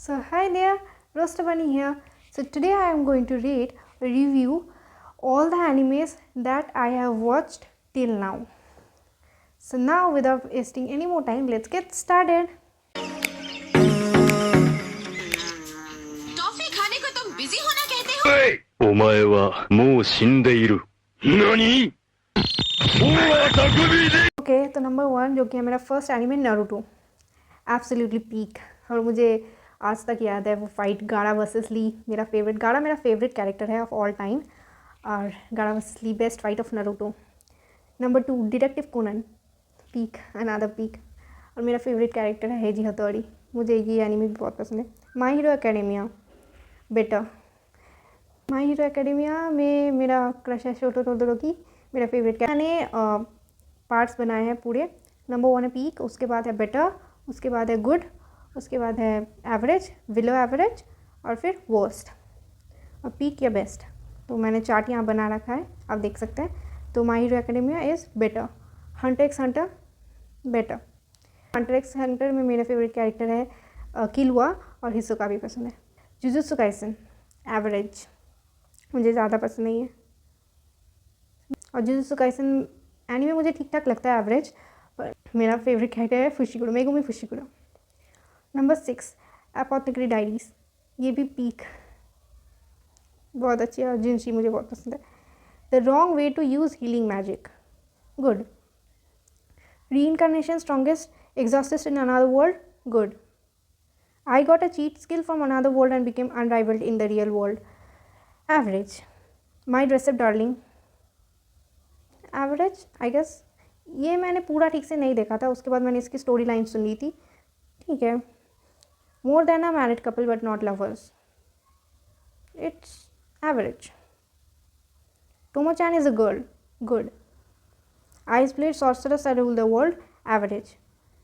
So hi there, Roster Bunny here. So today I am going to review all the animes that I have watched till now. So now without wasting any more time, let's get started. Toffee खाने को तुम busy होना कहते हो? お前はもう死んでいる。何 Okay, तो number 1 जो कि है मेरा first anime Naruto. Absolutely peak. और मुझे आज तक याद है वो फाइट गारा वर्सेस ली. मेरा फेवरेट कैरेक्टर है ऑफ ऑल टाइम. और Gaara versus Lee best fight of Naruto. Number 2 detective Conan. Peak, another peak. और मेरा फेवरेट कैरेक्टर है हेजी हथौड़ी. मुझे ये एनिमे भी बहुत पसंद है. माई हीरो एकेडेमिया बेटर. माई हीरो एकेडेमिया में मेरा क्रश है शोटो टोदोरोकी. मेरा फेवरेट. मैंने पार्ट्स बनाए हैं पूरे. नंबर 1 है पीक, उसके बाद है बेटर, उसके बाद है गुड, उसके बाद है एवरेज, विलो एवरेज और फिर वर्स्ट. और पीक या बेस्ट. तो मैंने चार्ट यहाँ बना रखा है, आप देख सकते हैं. तो My Hero Academia is better. Hunter X Hunter better. Hunter X Hunter में मेरा फेवरेट कैरेक्टर है किलुआ और हिसोका भी पसंद है. जुजुत्सु काइसन एवरेज, मुझे ज़्यादा पसंद नहीं है. और जुजुत्सु काइसन एनीमे मुझे ठीक ठाक लगता है एवरेज, पर मेरा फेवरेट कैरेक्टर है फुशिकुरो, मेगुमी फुशिकुरो. नंबर 6 एपोथेकेरी डायरीज, ये भी पीक, बहुत अच्छी है. और जिनशी मुझे बहुत पसंद है. The wrong way to use healing magic good. Reincarnation strongest exhausted in another world good. I got a cheat skill from another world and became unrivalled in the real world average. My dress up darling average I guess. ये मैंने पूरा ठीक से नहीं देखा था, उसके बाद मैंने इसकी स्टोरी लाइन सुन ली थी. ठीक है. More Than a Married Couple But Not Lovers, it's average. टोमो-chan Is a Girl good. Eyes Played Sorcerers That Rule the World average.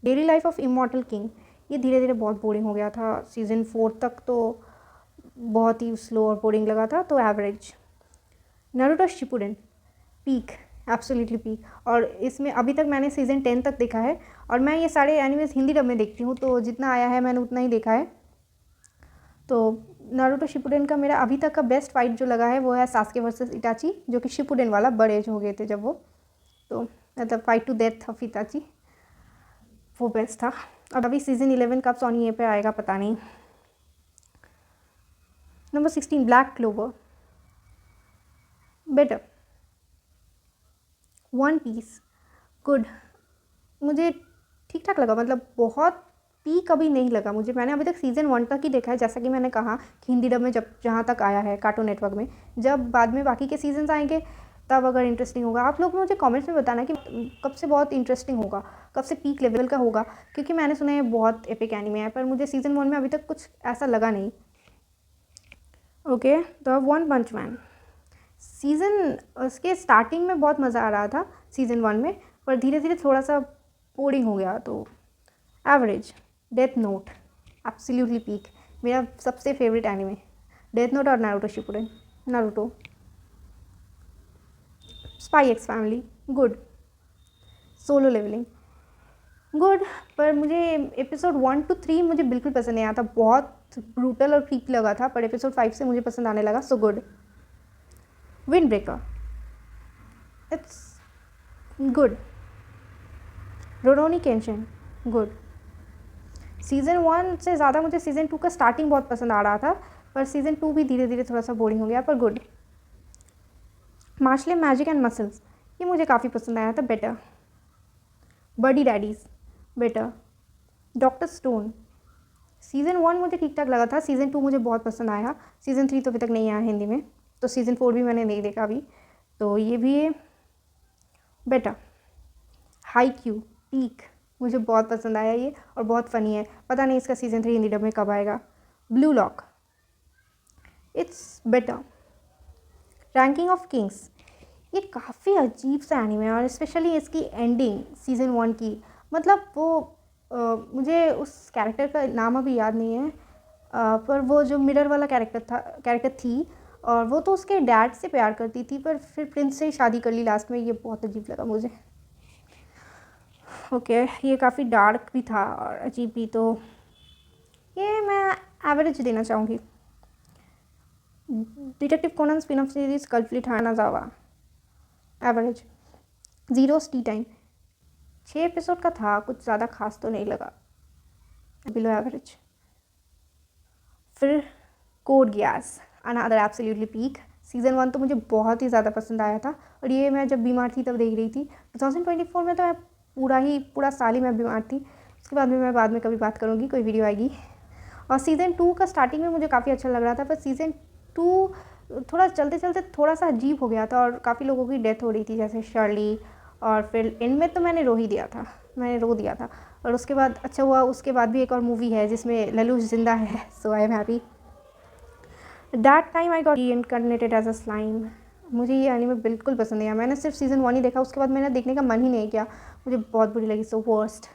Daily Life of Immortal King, ये धीरे धीरे बहुत बोरिंग हो गया था. सीजन 4 तक तो बहुत ही स्लो और बोरिंग लगा था, तो average. Naruto Shippuden peak, absolutely peak. और इसमें अभी तक मैंने सीज़न 10 तक देखा है. और मैं ये सारे एनिमेज हिंदी डब में देखती हूँ, तो जितना आया है मैंने उतना ही देखा है. तो नारुतो शिपुडेन का मेरा अभी तक का बेस्ट फाइट जो लगा है वो है सास्के वर्सेस इटाची, जो कि शिपुडेन वाला बड़े एज हो गए थे जब वो. तो मतलब fight to death of Itachi, वो बेस्ट था. अब अभी सीज़न 11 कब सोनी पे आएगा पता नहीं. Number 16 black clover better. One piece good, मुझे ठीक ठाक लगा, मतलब बहुत पीक अभी नहीं लगा मुझे. मैंने अभी तक सीज़न 1 तक ही देखा है, जैसा कि मैंने कहा कि हिंदी डब में जब जहाँ तक आया है कार्टून नेटवर्क में. जब बाद में बाकी के सीजन्स आएंगे तब अगर इंटरेस्टिंग होगा. आप लोग मुझे कमेंट्स में बताना कि कब से बहुत इंटरेस्टिंग होगा, कब से पीक लेवल का होगा, क्योंकि मैंने सुना है बहुत एपिक एनिमे है, पर मुझे सीज़न 1 में अभी तक कुछ ऐसा लगा नहीं. Okay, the one punch man season, उसके स्टार्टिंग में बहुत मज़ा आ रहा था सीज़न 1 में, पर धीरे धीरे थोड़ा सा बोरिंग हो गया, तो average. Death note absolutely peak, मेरा सबसे फेवरेट एनिमे. डेथ नोट और Naruto Shippuden. Naruto. Spy x family good. Solo levelling good, पर मुझे एपिसोड 1 to 3 मुझे बिल्कुल पसंद नहीं आया था, बहुत ब्रूटल और क्रीपी लगा था. पर एपिसोड 5 से मुझे पसंद आने लगा, so good. Wind Breaker it's good. Rurouni Kenshin good. Season 1 से ज़्यादा मुझे सीज़न 2 का स्टार्टिंग बहुत पसंद आ रहा था, पर सीज़न 2 भी धीरे धीरे थोड़ा सा बोरिंग हो गया, पर good. Mashle Magic and Muscles, ये मुझे काफ़ी पसंद आया था, better. Buddy Daddies better. Doctor Stone season 1 मुझे ठीक ठाक लगा था, सीज़न 2 मुझे बहुत पसंद आया. सीज़न 3 तो अभी तक नहीं आया हिंदी में, तो सीज़न 4 भी मैंने नहीं देखा अभी, तो ये भी है बेटर. हाई क्यू पीक, मुझे बहुत पसंद आया ये, और बहुत फ़नी है. पता नहीं इसका सीज़न 3 हिंदी डब में कब आएगा. Blue lock it's better. Ranking of Kings, ये काफ़ी अजीब सा एनीमे है, और स्पेशली इसकी एंडिंग सीज़न 1 की, मतलब वो मुझे उस कैरेक्टर का नाम अभी याद नहीं है, पर वो जो मिरर वाला कैरेक्टर थी, और वो तो उसके डैड से प्यार करती थी, पर फिर प्रिंस से ही शादी कर ली लास्ट में. ये बहुत अजीब लगा मुझे. ओके, ये काफ़ी डार्क भी था और अजीब भी, तो ये मैं एवरेज देना चाहूँगी। Detective Conan spin off series Culprit Hanazawa, average. Zero's Tea Time 6 episode का था, कुछ ज़्यादा खास तो नहीं लगा, बिलो एवरेज। फिर Code Geass, another absolutely peak. Season 1 तो मुझे बहुत ही ज़्यादा पसंद आया था, और ये मैं जब बीमार थी तब देख रही थी। 2024 में तो मैं पूरा साल ही मैं बीमार थी। उसके बाद में मैं बाद में कभी बात करूँगी, कोई वीडियो आएगी। और सीज़न 2 का स्टार्टिंग में मुझे काफ़ी अच्छा लग रहा था, पर सीज़न 2 थोड़ा चलते चलते थोड़ा सा अजीब हो गया था, और काफ़ी लोगों की डेथ हो रही थी, जैसे शर्ली। और फिर एंड में तो मैंने रो दिया था। और उसके बाद अच्छा हुआ, उसके बाद भी एक और मूवी है जिसमें ललूश जिंदा है, so I am happy. That Time I Got Reincarnated as a Slime. मुझे ये एनीमे बिल्कुल पसंद नहीं आया। मैंने सिर्फ सीज़न 1 ही देखा, उसके बाद मैंने देखने का मन ही नहीं किया। मुझे बहुत बुरी लगी, सो वर्स्ट।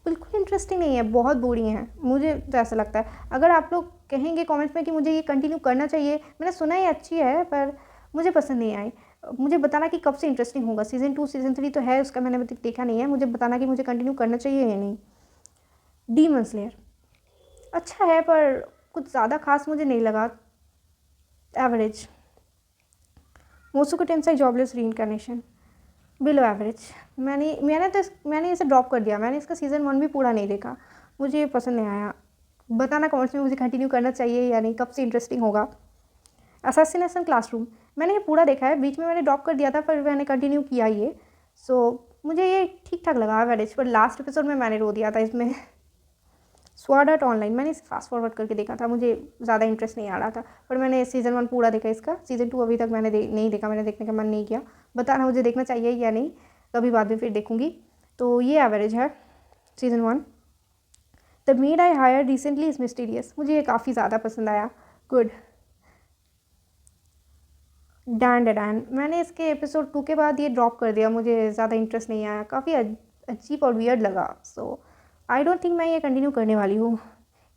बिल्कुल इंटरेस्टिंग नहीं है, बहुत बोरिंग है, मुझे तो ऐसा लगता है। अगर आप लोग कहेंगे कमेंट्स में कि मुझे ये कंटिन्यू करना चाहिए, मैंने सुना है अच्छी है, पर मुझे पसंद नहीं आई। मुझे बताना कि कब से इंटरेस्टिंग होगा। सीज़न 2 सीज़न 3 तो है, उसका मैंने अभी तक देखा नहीं है। मुझे बताना कि मुझे कंटिन्यू करना चाहिए या नहीं। डीमन स्लेयर अच्छा है, पर कुछ ज़्यादा खास मुझे नहीं लगा, average. Mushoku Tensei Jobless Reincarnation, below average. मैंने इसे ड्रॉप कर दिया। मैंने इसका सीज़न 1 भी पूरा नहीं देखा, मुझे पसंद नहीं आया। बताना कमेंट्स में मुझे कंटिन्यू करना चाहिए या नहीं, कब से इंटरेस्टिंग होगा। असैसिनेशन क्लासरूम मैंने ये पूरा देखा है, बीच में मैंने ड्रॉप कर दिया था, पर मैंने कंटिन्यू किया ये। सो मुझे ये ठीक ठाक लगा एवरेज, पर लास्ट एपिसोड में मैंने रो दिया था इसमें। स्वॉर्ड आर्ट ऑनलाइन मैंने इसे फास्ट फॉरवर्ड करके देखा था, मुझे ज़्यादा इंटरेस्ट नहीं आ रहा था, पर मैंने सीज़न 1 पूरा देखा इसका। सीज़न 2 अभी तक मैंने नहीं देखा, मैंने देखने का मन नहीं किया। बताना मुझे देखना चाहिए या नहीं, कभी बाद में फिर देखूँगी। तो ये एवरेज है season 1। The made I hire recently is mysterious, मुझे ये काफ़ी ज़्यादा पसंद आया, गुड। डैन मैंने इसके एपिसोड 2 के बाद ये ड्रॉप कर दिया, मुझे ज़्यादा इंटरेस्ट नहीं आया, काफ़ी अजीब और वियर्ड लगा। सो आई डोंट थिंक मैं ये कंटिन्यू करने वाली हूँ।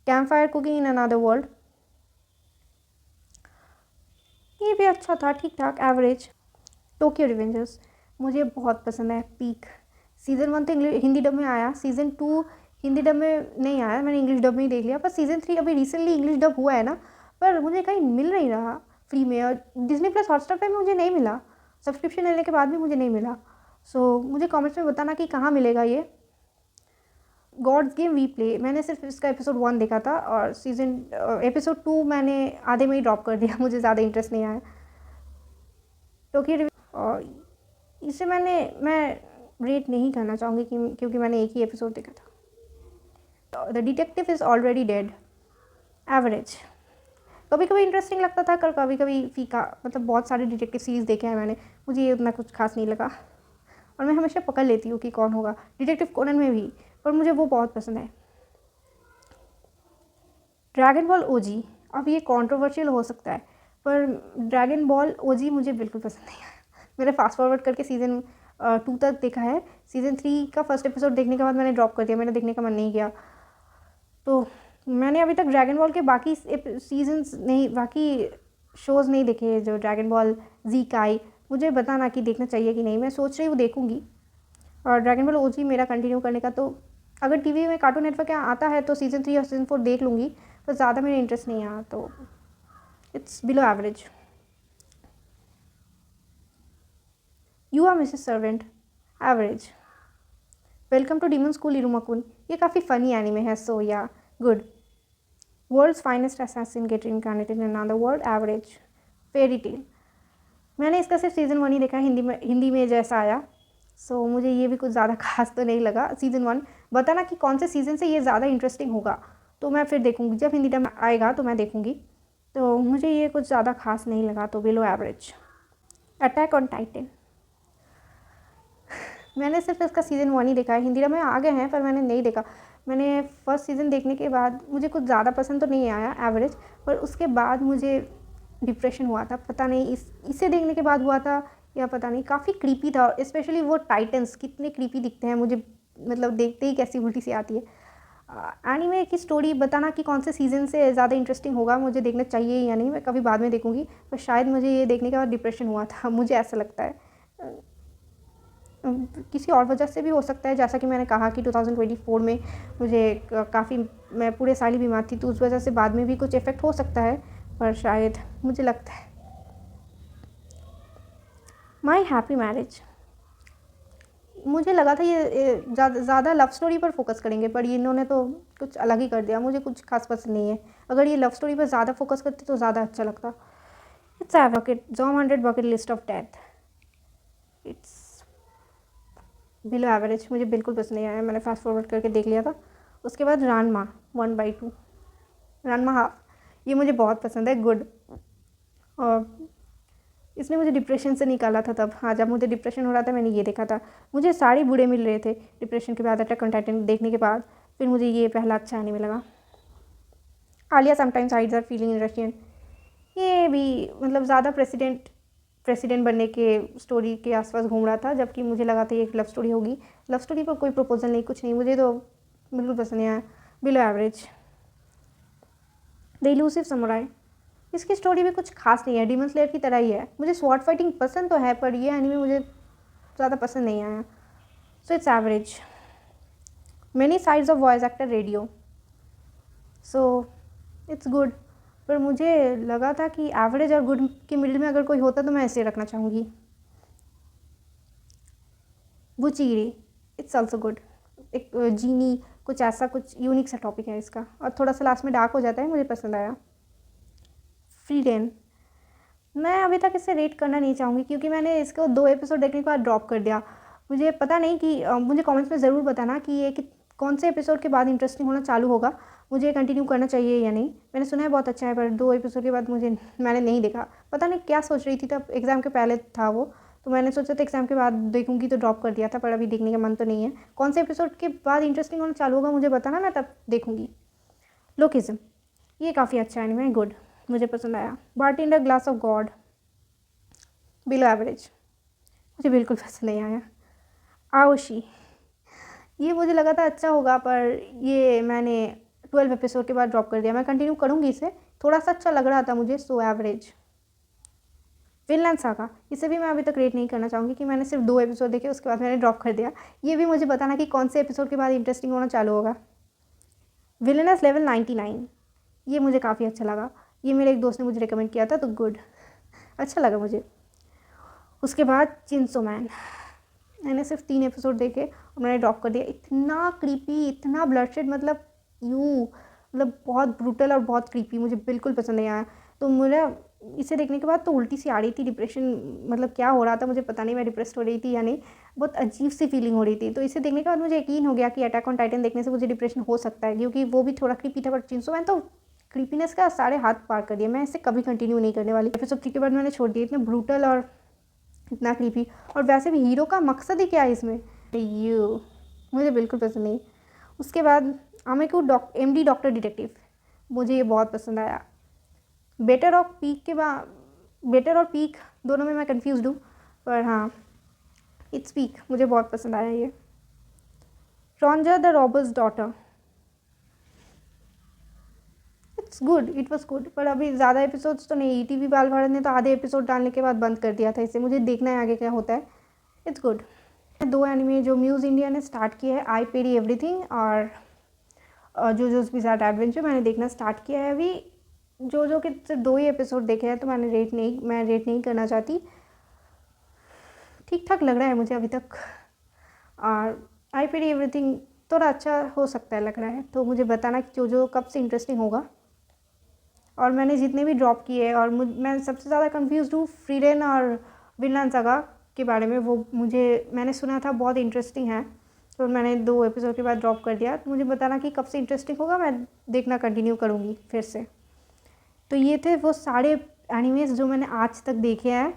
Camp fire cooking in another world, ये भी अच्छा था, ठीक ठाक, एवरेज। टोक्यो रिवेंजर्स मुझे बहुत पसंद है, पीक। सीज़न 1 तो हिंदी डब में आया, सीज़न 2 हिंदी डब में नहीं आया, मैंने इंग्लिश डब में ही देख लिया। पर सीज़न 3 अभी रिसेंटली इंग्लिश डब हुआ है ना, पर मुझे कहीं मिल नहीं रहा फ्री में, और डिज्नी प्लस हॉटस्टार पे मुझे नहीं मिला, सब्सक्रिप्शन लेने के बाद भी मुझे नहीं मिला। सो मुझे कमेंट्स में बताना कि कहाँ मिलेगा ये। गॉड्स गेम वी प्ले मैंने सिर्फ इसका एपिसोड 1 देखा था, और एपिसोड 2 मैंने आधे में ही ड्रॉप कर दिया, मुझे ज़्यादा इंटरेस्ट नहीं आया। टोक्यो और इसे मैं रेट नहीं करना चाहूँगी क्योंकि मैंने एक ही एपिसोड देखा था। The detective is already dead, average. कभी कभी इंटरेस्टिंग लगता था, कभी कभी फीका, मतलब बहुत सारे डिटेक्टिव सीरीज़ देखे हैं मैंने, मुझे ये उतना कुछ खास नहीं लगा। और मैं हमेशा पकड़ लेती हूँ कि कौन होगा, डिटेक्टिव कोनन में भी, पर मुझे वो बहुत पसंद है। ड्रैगन बॉल ओजी, अब ये कंट्रोवर्शियल हो सकता है, पर ड्रैगन बॉल ओजी मुझे बिल्कुल पसंद नहीं आया। मैंने फास्ट फॉरवर्ड करके सीज़न 2 तक देखा है, सीज़न 3 का फर्स्ट एपिसोड देखने के बाद मैंने ड्रॉप कर दिया, मैंने देखने का मन नहीं किया। तो मैंने अभी तक ड्रैगन बॉल के बाकी सीजन्स नहीं, बाकी शोज़ नहीं देखे जो ड्रैगन बॉल जी काई। मुझे बताना कि देखना चाहिए कि नहीं, मैं सोच रही हूँ देखूँगी। और ड्रैगन बॉल ओजी मेरा कंटिन्यू करने का, तो अगर टीवी में कार्टून नेटवर्क यहाँ आता है तो सीज़न 3 और सीज़न 4 देख लूँगी, पर ज़्यादा मेरा इंटरेस्ट नहीं आया, तो it's below average. You Are Ms Servant, average. Welcome to Demon School Irumakun, ये काफ़ी फ़नी एनीमे है, so yeah good. World's Finest Assassin Gets Incarnated in another World, average. Fairy Tail मैंने इसका सिर्फ सीज़न 1 ही देखा, हिंदी में जैसा आया, सो मुझे ये भी कुछ ज़्यादा खास तो नहीं लगा। सीज़न 1 बताना कि कौन से सीज़न से ये ज़्यादा इंटरेस्टिंग होगा, तो मैं फिर देखूँगी, जब हिंदी टाइम आएगा तो मैं देखूँगी। तो मुझे ये कुछ ज़्यादा खास नहीं लगा, तो below average. Attack on Titan मैंने सिर्फ इसका सीज़न 1 ही देखा है, हिंदी में आ गए हैं पर मैंने नहीं देखा। मैंने फर्स्ट सीज़न देखने के बाद मुझे कुछ ज़्यादा पसंद तो नहीं आया, एवरेज। पर उसके बाद मुझे डिप्रेशन हुआ था, पता नहीं इसे देखने के बाद हुआ था या पता नहीं, काफ़ी क्रीपी था। और स्पेशली वो टाइटन्स कितने क्रीपी दिखते हैं, मुझे मतलब देखते ही कैसी उल्टी सी आती है। एनीमे की स्टोरी बताना कि कौन से सीज़न से ज़्यादा इंटरेस्टिंग होगा, मुझे देखना चाहिए या नहीं, मैं कभी बाद में देखूँगी। पर शायद मुझे ये देखने के बाद डिप्रेशन हुआ था, मुझे ऐसा लगता है। किसी और वजह से भी हो सकता है, जैसा कि मैंने कहा कि 2024 में मुझे काफ़ी, मैं पूरे साल ही बीमार थी, तो उस वजह से बाद में भी कुछ इफ़ेक्ट हो सकता है, पर शायद मुझे लगता है माई हैप्पी मैरिज, मुझे लगा था ये ज़्यादा लव स्टोरी पर फोकस करेंगे, पर इन्होंने तो कुछ अलग ही कर दिया, मुझे कुछ खास पसंद नहीं है। अगर ये लव स्टोरी पर ज़्यादा फोकस करते तो ज़्यादा अच्छा लगता। It's a bucket germ 100 bucket list of death, it's below average, मुझे बिल्कुल पसंद नहीं आया, मैंने फास्ट फॉरवर्ड करके देख लिया था। उसके बाद रानमा 1/2, रानमा हाफ, ये मुझे बहुत पसंद है, गुड। और इसने मुझे डिप्रेशन से निकाला था तब, हाँ, जब मुझे डिप्रेशन हो रहा था मैंने ये देखा था। मुझे सारे बुरे मिल रहे थे डिप्रेशन के बाद, अटैक ऑन टाइटन देखने के बाद, फिर मुझे ये पहला अच्छा एनीमे लगा। Alya sometimes hides her feeling in Russian, ये भी मतलब ज़्यादा प्रेसिडेंट बनने के स्टोरी के आसपास घूम रहा था, जबकि मुझे लगा था ये एक लव स्टोरी होगी। लव स्टोरी पर कोई प्रपोजल नहीं, कुछ नहीं, मुझे तो बिल्कुल पसंद नहीं आया। Below average. The elusive samurai, इसकी स्टोरी भी कुछ खास नहीं है, डीमन स्लेयर की तरह ही है। मुझे स्वॉर्ड फाइटिंग पसंद तो है, पर ये एनीमे मुझे ज़्यादा पसंद नहीं आया, so it's average. Many sides of voice actor radio, so it's good, पर मुझे लगा था कि एवरेज और गुड के मिडिल में अगर कोई होता तो मैं ऐसे रखना चाहूँगी। बुचीरी, इट्स ऑल्सो गुड, एक जीनी, कुछ ऐसा, कुछ यूनिक सा टॉपिक है इसका, और थोड़ा सा लास्ट में डार्क हो जाता है, मुझे पसंद आया। फ्रीडेन, मैं अभी तक इसे रेट करना नहीं चाहूँगी, क्योंकि मैंने इसको 2 एपिसोड देखने के बाद ड्रॉप कर दिया। मुझे पता नहीं कि मुझे कमेंट्स में ज़रूर बताना कि ये कि कौन से एपिसोड के बाद इंटरेस्टिंग होना चालू होगा, मुझे कंटिन्यू करना चाहिए या नहीं। मैंने सुना है बहुत अच्छा है, पर 2 एपिसोड के बाद मैंने नहीं देखा, पता नहीं क्या सोच रही थी तब, एग्ज़ाम के पहले था वो, तो मैंने सोचा था एग्ज़ाम के बाद देखूँगी, तो ड्रॉप कर दिया था, पर अभी देखने का मन तो नहीं है। कौन से एपिसोड के बाद इंटरेस्टिंग होना चालू होगा मुझे बताना, मैं तब देखूँगी। लोकिज्म, ये काफ़ी अच्छा एनीमे है, गुड, मुझे पसंद आया। Bartender glass of God, below average, मुझे बिल्कुल पसंद नहीं आया। आओशी, ये मुझे लगा था अच्छा होगा, पर ये मैंने 12 एपिसोड के बाद ड्रॉप कर दिया। मैं कंटिन्यू करूँगी इसे, थोड़ा सा अच्छा लग रहा था मुझे, सो एवरेज। विनलैंड सागा, इसे भी मैं अभी तक रेट नहीं करना चाहूँगी कि मैंने सिर्फ 2 एपिसोड देखे, उसके बाद मैंने ड्रॉप कर दिया। ये भी मुझे बताना कि कौन से एपिसोड के बाद इंटरेस्टिंग होना चालू होगा। विलेनस लेवल 99, ये मुझे काफ़ी अच्छा लगा, ये मेरे एक दोस्त ने मुझे रिकमेंड किया था, तो गुड, अच्छा लगा मुझे। उसके बाद चिंसो मैन, मैंने सिर्फ 3 एपिसोड देखे और मैंने ड्रॉप कर दिया। इतना क्रीपी, इतना ब्लडशेड, मतलब बहुत ब्रूटल और बहुत क्रीपी, मुझे बिल्कुल पसंद नहीं आया। तो मुझे इसे देखने के बाद तो उल्टी सी आ रही थी, डिप्रेशन, मतलब क्या हो रहा था मुझे पता नहीं, मैं डिप्रेस्ड हो रही थी या नहीं, बहुत अजीब सी फीलिंग हो रही थी। तो इसे देखने के बाद मुझे यकीन हो गया कि अटैक ऑन टाइटन देखने से मुझे डिप्रेशन हो सकता है, क्योंकि वो भी थोड़ा क्रीपी था, बट चिंसो मैन तो क्रीपीनेस का सारे हाथ पार कर दिया। मैं इसे कभी कंटिन्यू नहीं करने वाली, एपिसोड 3 के बाद मैंने छोड़ दिया, इतना ब्रूटल और इतना क्रीपी, और वैसे भी हीरो का मकसद ही क्या है इसमें, यू मुझे बिल्कुल पसंद नहीं। उसके बाद आमेकू MD डॉक्टर डिटेक्टिव, मुझे ये बहुत पसंद आया। बेटर और पीक दोनों में मैं कंफ्यूज हूँ, पर हाँ, इट्स पीक, मुझे बहुत पसंद आया ये। Ronja the Robber's Daughter, it's good, it was good, पर अभी ज़्यादा एपिसोड्स तो नहीं, ETV बाल भारत ने तो आधे एपिसोड डालने के बाद बंद कर दिया था इसे, मुझे देखना है आगे क्या होता है। It's good. 2 एनिमे जो म्यूज़ इंडिया ने स्टार्ट किया है, आई पेरी एवरीथिंग और जोजोस बिज़ार्ड एडवेंचर, मैंने देखना स्टार्ट किया है अभी। जो के सिर्फ 2 ही एपिसोड देखे हैं, तो मैं रेट नहीं करना चाहती, ठीक ठाक लग रहा है मुझे अभी तक। और आई पेरी एवरीथिंग थोड़ा अच्छा हो सकता है, लग रहा है, तो मुझे बताना कि जो कब से इंटरेस्टिंग होगा। और मैंने जितने भी ड्रॉप किए, और मैं सबसे ज़्यादा कंफ्यूज हूँ फ्रीडेन और विनलैंड सागा के बारे में, वो मैंने सुना था बहुत इंटरेस्टिंग है, तो मैंने 2 एपिसोड के बाद ड्रॉप कर दिया। तो मुझे बताना कि कब से इंटरेस्टिंग होगा, मैं देखना कंटिन्यू करूँगी फिर से। तो ये थे वो सारे एनिमेज जो मैंने आज तक देखे हैं।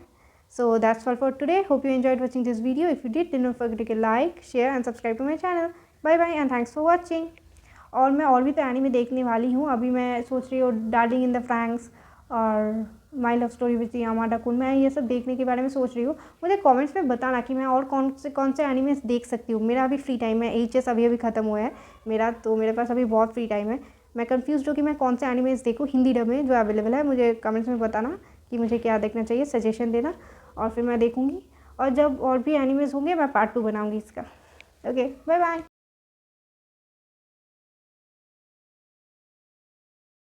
So that's all for today, hope you enjoyed watching this video. If you did, don't forget to like, share and subscribe to my channel. Bye bye and thanks for watching. और मैं और भी तो एनीमे देखने वाली हूँ, अभी मैं सोच रही हूँ डार्लिंग इन द फ्रैंक्स और my love story with Yamada कुन, मैं ये सब देखने के बारे में सोच रही हूँ। मुझे कमेंट्स में बताना कि मैं और कौन से एनीमेस देख सकती हूँ। मेरा अभी फ्री टाइम है, HS अभी ख़त्म हुआ है मेरा, तो मेरे पास अभी बहुत फ्री टाइम है। मैं कंफ्यूज हूँ कि मैं कौन से एनीमेस देखूँ हिंदी डब में जो अवेलेबल है। मुझे कमेंट्स में बताना कि मुझे क्या देखना चाहिए, सजेशन देना, और फिर मैं देखूँगी। और जब और भी एनिमेज होंगे मैं पार्ट 2 बनाऊँगी इसका। Okay, bye bye.